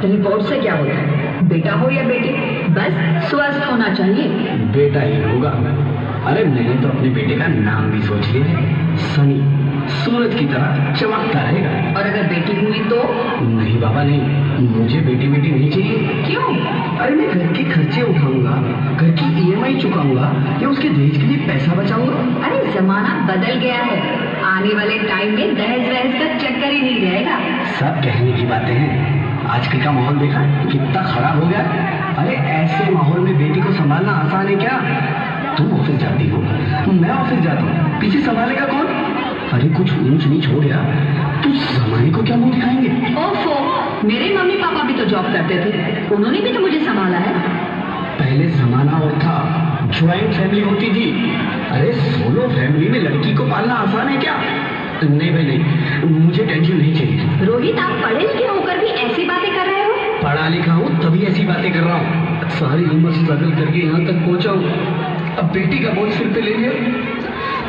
Report से क्या होता है? बेटा हो या बेटी, बस स्वस्थ होना चाहिए। बेटा ही होगा। अरे मैंने तो अपने बेटे का नाम भी सोच लिया है, सनी, सूरज की तरह चमकता रहेगा। और अगर बेटी हुई तो? नहीं बाबा नहीं, मुझे बेटी नहीं चाहिए। क्यों? अरे मैं घर के खर्चे उठाऊंगा, घर की EMI चुकाऊंगा या उसके दहेज के लिए पैसा बचाऊंगा। अरे जमाना बदल गया है, आने वाले टाइम में दहेज वहेज का चक्कर ही नहीं रहेगा। सब कहने की बातें हैं, आजकल का माहौल देखा कितना खराब हो गया। अरे ऐसे माहौल में बेटी को संभालना आसान है क्या? तुम ऑफिस जाती हो, मैं ऑफिस जाता हूँ, पीछे संभालेगा कौन? अरे कुछ ऊंच नीच हो गया तो जमाने को क्या मुंह दिखाएंगे? ओफो, मेरे मम्मी पापा भी तो जॉब करते थे, उन्होंने भी तो मुझे संभाला है। पहले जमाना और था, ज्वाइंट फैमिली होती थी। अरे सोलो फैमिली में लड़की को पालना आसान है क्या? नहीं भाई नहीं, मुझे टेंशन नहीं चाहिए। रोहित, आप पढ़े लिखे होकर भी ऐसी बातें कर रहे हो? पढ़ा लिखा हूँ तभी ऐसी बातें कर रहा हूँ, सारी उम्र स्ट्रगल करके यहाँ तक पहुँचा हूँ। अब बेटी का बोझ सिर पे ले लिया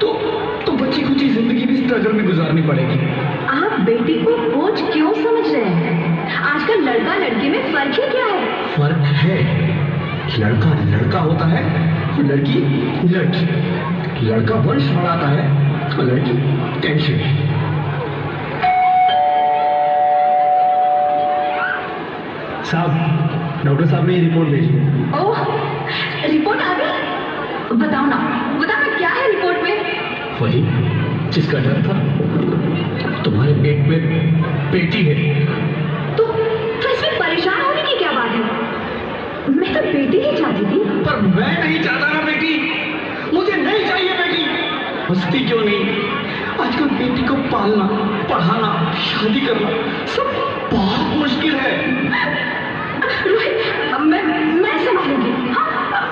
तो बच्ची खुची जिंदगी भी स्ट्रगल में गुजारनी पड़ेगी। आप बेटी को बोझ क्यों समझ रहे हैं? आजकल लड़का लड़की में फर्क ही क्या है? फर्क है, लड़का लड़का होता है और लड़की लड़की। लड़का वंश बढ़ाता है और लड़की टेंशन। साहब, डॉक्टर साहब ने ये रिपोर्ट भेजी है। ओह, रिपोर्ट आ गई? बताओ ना क्या है रिपोर्ट में? वही जिसका डर था, तुम्हारे पेट में बेटी है। तो इसमें परेशान होने की क्या बात है? मैं तो बेटी ही चाहती थी। पर मैं नहीं चाहता ना बेटी, मुझे नहीं चाहिए बेटी। हंसती क्यों नहीं? आजकल बेटी को पालना, पढ़ाना, शादी करना सब बहुत मुश्किल है। रोहित, मैं संभालूंगी। हाँ,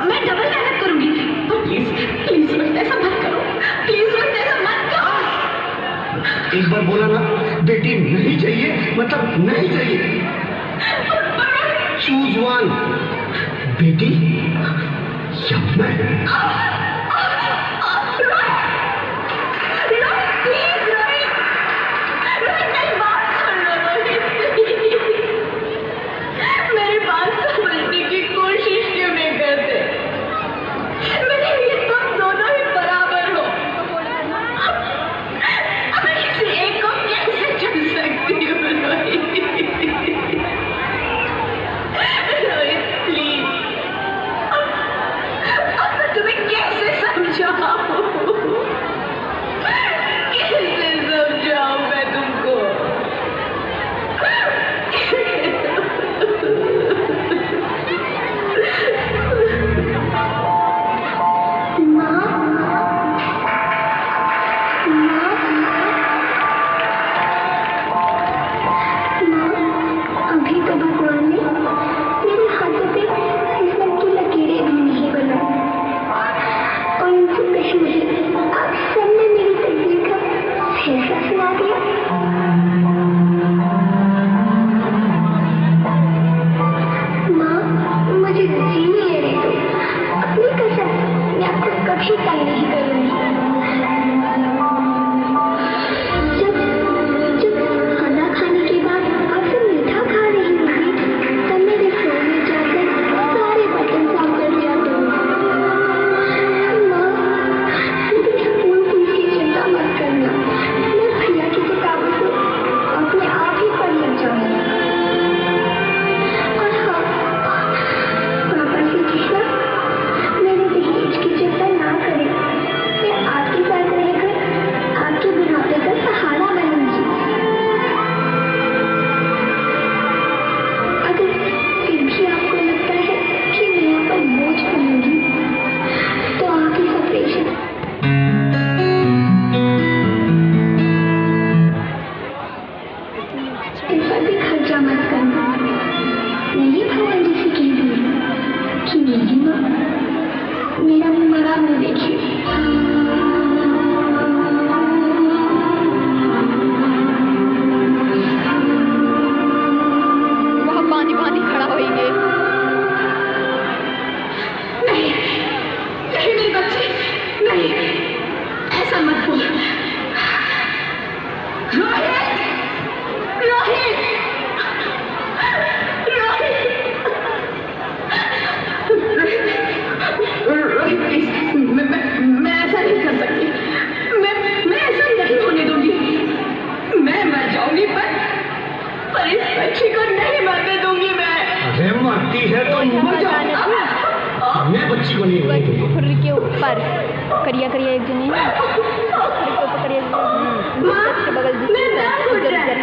मैं डबल मेहनत करूंगी। पर प्लीज रोहित, ऐसा मत करो। प्लीज रोहित, ऐसा मत करो। एक बार बोला ना, बेटी नहीं चाहिए मतलब नहीं चाहिए। चूज वन, बेटी या मैं। इस बच्ची को नहीं मरने दूंगी मैं। अरे मरती है तो मर जा। मैं बच्ची को नहीं मरने दूंगा। खुर के ऊपर करिया करिया एक जनी है, खुर के ऊपर करिया के बगल मैं बाहर उठ रहा है,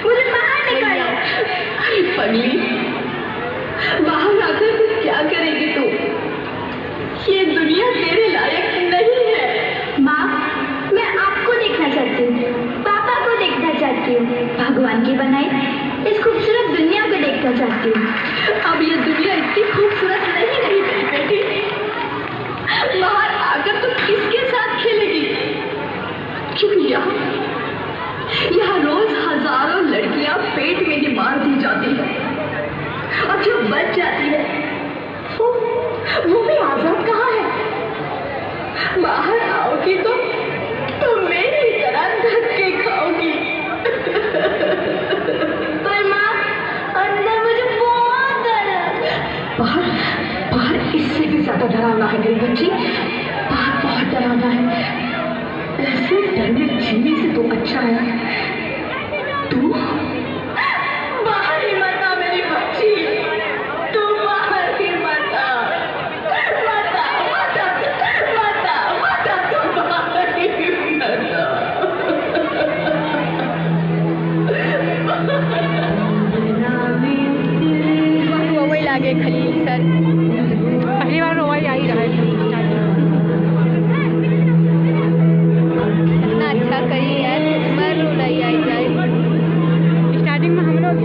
मुझे बाहर निकाल। अरे पगली, बाहर आकर तू क्या करेगी तू? ये दुनिया तेरे लायक नहीं है। माँ, मैं आपको देखना चाहती हूँ, पापा को देखना चाहती हूँ, भगवान की बनाई इस खूबसूरत दुनिया को देखना चाहती हूँ। अब ये दुनिया इतनी खूबसूरत नहीं रही मेरी बेटी। बाहर आकर तू किसके साथ खेलेगी? क्योंकि यहाँ रोज हजारों लड़कियां पेट में ही मार दी जाती है, और जो बच जाती है वो भी आजाद कहाँ है? बाहर आओगी तो मेरी तरह धक्के खाओगी। पर माँ, अंदर मुझे बहुत डर है। बाहर बाहर इससे भी ज्यादा डरावना है मेरी बच्ची। बाहर बहुत डरावना है। ऐसे डर में जीने से तो अच्छा है तू बाहर ही मत आ मेरी बच्ची। तू बाहर ही मत आ, मत आ, मत आ, मत आ, मत आ, तू बाहर ही मत आ। रोवई लागे खलील सर, पहली बार रोवई आई रहा है। इतना अच्छा करी यार, मर रोलाई आई जाए। स्टार्टिंग में हम लोग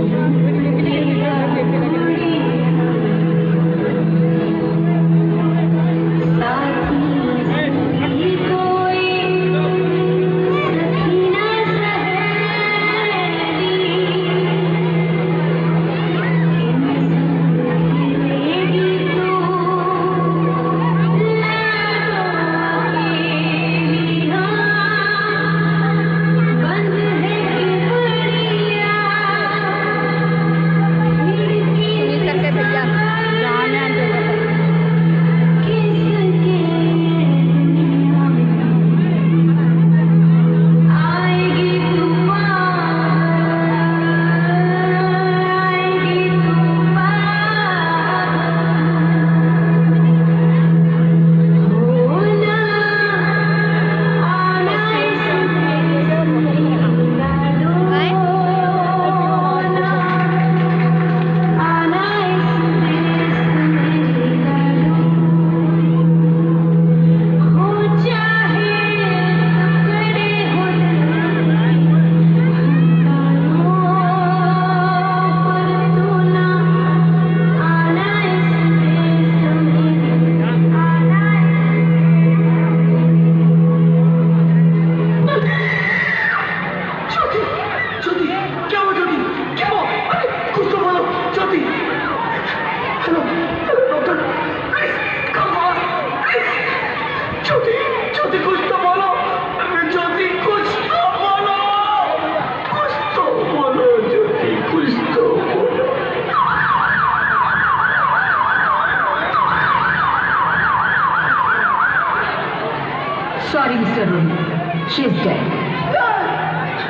Sorry, Mr. Rohit. She is dead.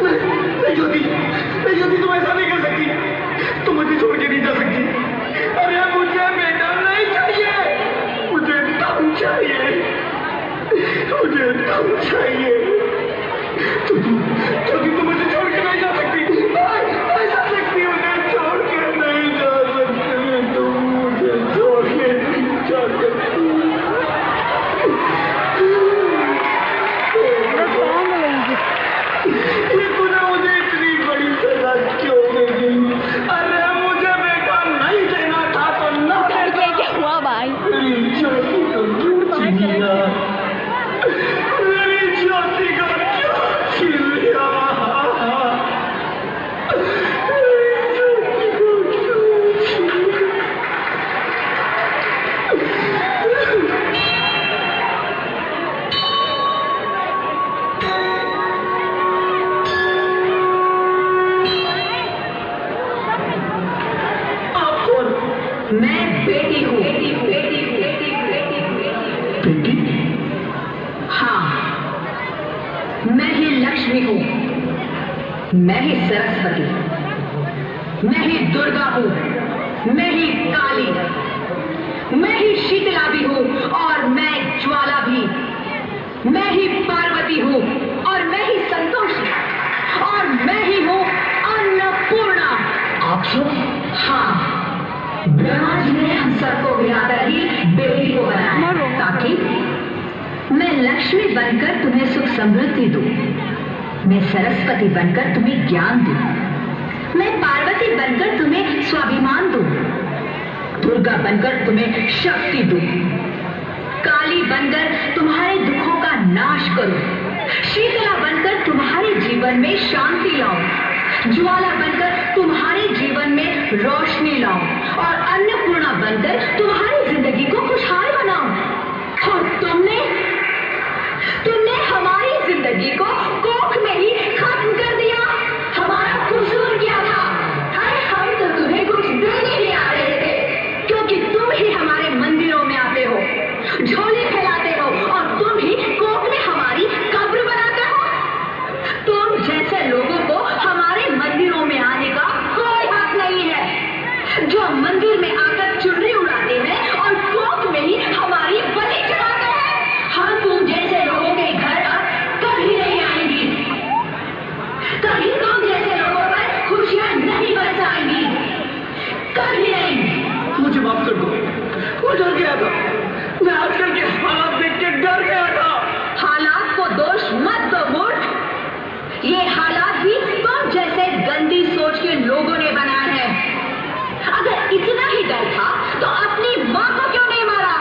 नहीं ज्योति, तुम ऐसा नहीं कर सकती। तुम मुझे छोड़ के नहीं जा सकती। अरे मुझे बेटा नहीं चाहिए, मुझे दम चाहिए, मुझे दम चाहिए। ज्योति, तुम मुझे छोड़ के नहीं जा सकती। ऐसा सकती, मुझे छोड़ के नहीं जा सकती। तुम मुझे छोड़ के नहीं जा सकती। ये तूने मुझे इतनी बड़ी सजा क्यों दे दी? अरे मुझे बेटा नहीं देना था तो ना देता। क्या हुआ भाई? मेरी ज्योति को क्यों छीन लिया? मेरी ज्योति को क्यों छीन लिया? मेरी ज्योति को क्यों छीन लिया? मैं बेटी हूँ। बेटी? हाँ, मैं ही लक्ष्मी हूँ, मैं ही सरस्वती। मैं ही दुर्गा हूँ, मैं ही काली, मैं ही शीतला भी हूँ और मैं ज्वाला भी, मैं ही पार्वती हूँ और मैं ही संतोषी और मैं ही हूँ अन्नपूर्णा। आप सब? हाँ, ब्रह्मा जी ने हम सबको मिलाकर ही बेटी को बनाया ताकि मैं लक्ष्मी बनकर तुम्हें सुख समृद्धि दूं, मैं सरस्वती बनकर तुम्हें ज्ञान दूं, मैं पार्वती बनकर तुम्हें स्वाभिमान दूं, दुर्गा बनकर तुम्हें शक्ति दूं, काली बनकर तुम्हारे दुखों का नाश करूं, शीतला बनकर तुम्हारे जीवन में शांति लाऊं, ज्वाला बनकर तुम्हारे जीवन में रोशनी लाऊं और अन्नपूर्णा बनकर तुम्हारी जिंदगी को खुशहाल बनाऊं। और तुमने हमारी जिंदगी को कोख में ही खत्म कर दिया। हमारा कसूर क्या था? अरे हम तो तुम्हें कुछ देने ही आ रहे थे, क्योंकि तुम ही हमारे मंदिरों में आते हो, झोली फैलाते हो और तुम ही कोख में हमारी कब्र बनाते हो। तुम जैसे लोगों को हमारे मंदिरों में आने का कोई हक नहीं है, जो मंदिर में आकर चुनरी उड़ाते हैं और कोख में ही हमारी बलि चढ़ाते हैं। हम तुम जैसे लोगों के घर अब कभी नहीं आएंगी, कभी तुम जैसे लोगों पर खुशियां नहीं बरसाएंगी, कभी नहीं। मुझे माफ कर दो, वो डर गया था, मैं आजकल के हालात देख के डर गया था। हालात को दोष मत दो मूर्ख, ये हालात भी तुम जैसे गंदी सोच के लोगों ने बनाए हैं। अगर इतना ही डर था तो अपनी माँ को क्यों नहीं मारा,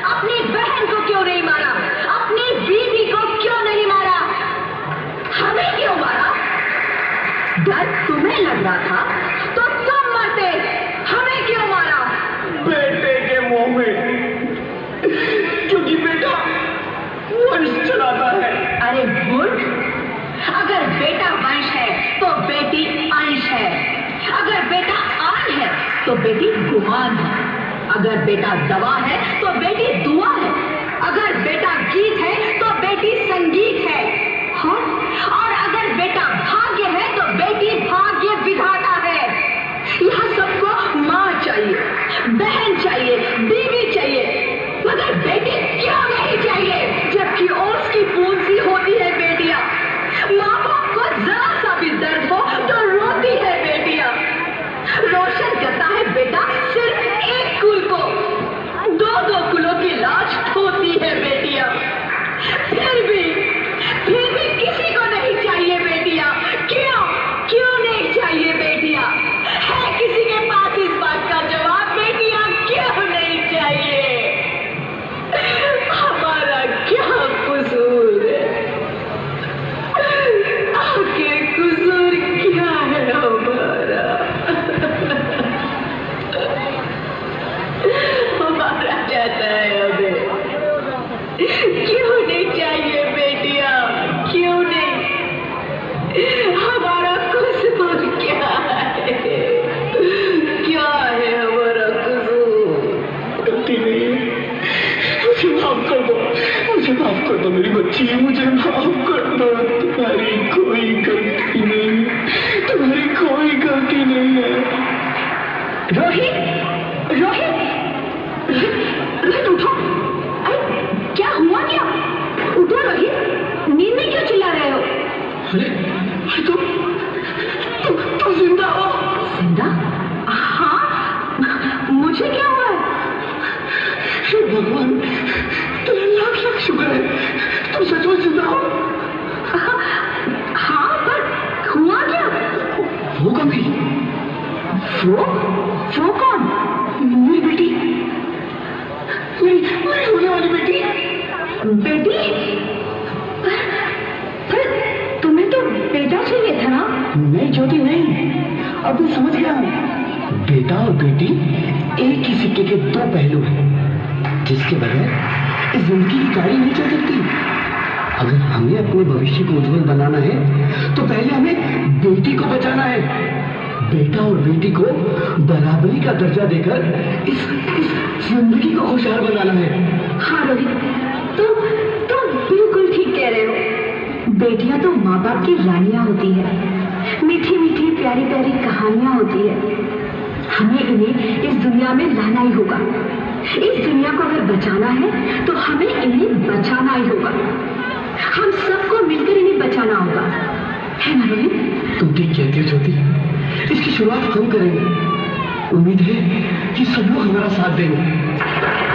अपनी बहन को क्यों नहीं मारा, अपनी बीवी को क्यों नहीं मारा, हमें क्यों मारा? डर तुम्हें लग रहा था तो तुम मरते, हमें क्यों मारा? बेटे के मुंह में, क्योंकि बेटा वंश चलाता है। अरे मूर्ख, अगर बेटा वंश है तो बेटी अंश है, अगर बेटा आन है तो बेटी गुमान है, अगर बेटा दवा है तो बेटी दुआ है, अगर बेटा गीत है तो बेटी संगीत है, और अगर बेटा भाग्य है तो बेटी भाग्य विधाता है। यहाँ सबको माँ चाहिए, बहन चाहिए, बीवी चाहिए, मगर बेटी क्यों नहीं चाहिए? जबकि ओस की बूंद सी होती है बेटियां, माँ बाप को जरा सा भी दर्द हो तो रोती है बेटियां, रोशन करता है बेटा सिर्फ एक कुल को, दो कुलों की लाज ढोती है बेटियां। फिर भी किसी को नहीं चाहिए बेटियां। क्यों नहीं चाहिए बेटियां? है किसी के पास इस बात का जवाब? बेटियां क्यों नहीं चाहिए? हमारा क्या कसूर है? आखिर कसूर क्या है हमारा? हमारा जाता है हमें, क्यों नहीं चाहिए बेटियां? क्यों नहीं? हमारा कसूर क्या है? क्या है हमारा कसूर? गलती नहीं है, मुझे माफ कर दो, मुझे माफ कर दो मेरी बच्ची, मुझे माफ कर दो। तुम्हारी कोई गलती नहीं, तुम्हारी कोई गलती नहीं है। रोहित, रोहित, रोहित उठो। अरे क्या हुआ? क्या उठो रोहित, नींद में क्यों चिल्ला रहे हो? अरे तुम जिंदा हो? जिंदा? हाँ, मुझे क्या हुआ है? हे भगवान, तेरा लाख लाख शुक्र है, तुम सचमुच जिंदा हो। हाँ, पर हुआ क्या? वो कभी वो कौन? मेरी बेटी, मेरी होने वाली बेटी। बेटी? पर तुम्हें तो बेटा चाहिए था ना? नहीं ज्योति नहीं, अब मैं समझ गया हूँ। बेटा और बेटी एक ही सिक्के के दो पहलू हैं, जिसके बगैर इस जिंदगी की गाड़ी नहीं चल सकती। अगर हमें अपने भविष्य को उज्जवल बनाना है तो पहले हमें बेटी को बचाना है। बेटा और बेटी को बराबरी का दर्जा देकर इस जिंदगी को खुशहाल बनाना है। हाँ रोहित, तुम बिल्कुल ठीक कह रहे हो। बेटियां तो माँ बाप की रानियां होती है, मीठी मीठी प्यारी प्यारी कहानियां होती है। हमें इन्हें इस दुनिया में लाना ही होगा। इस दुनिया को अगर बचाना है तो हमें इन्हें बचाना ही होगा। हम सबको मिलकर इन्हें बचाना होगा, है ना रोहित? तुम ठीक कहती हो ज्योति, इसकी शुरुआत हम करेंगे। उम्मीद है कि सब लोग हमारा साथ देंगे।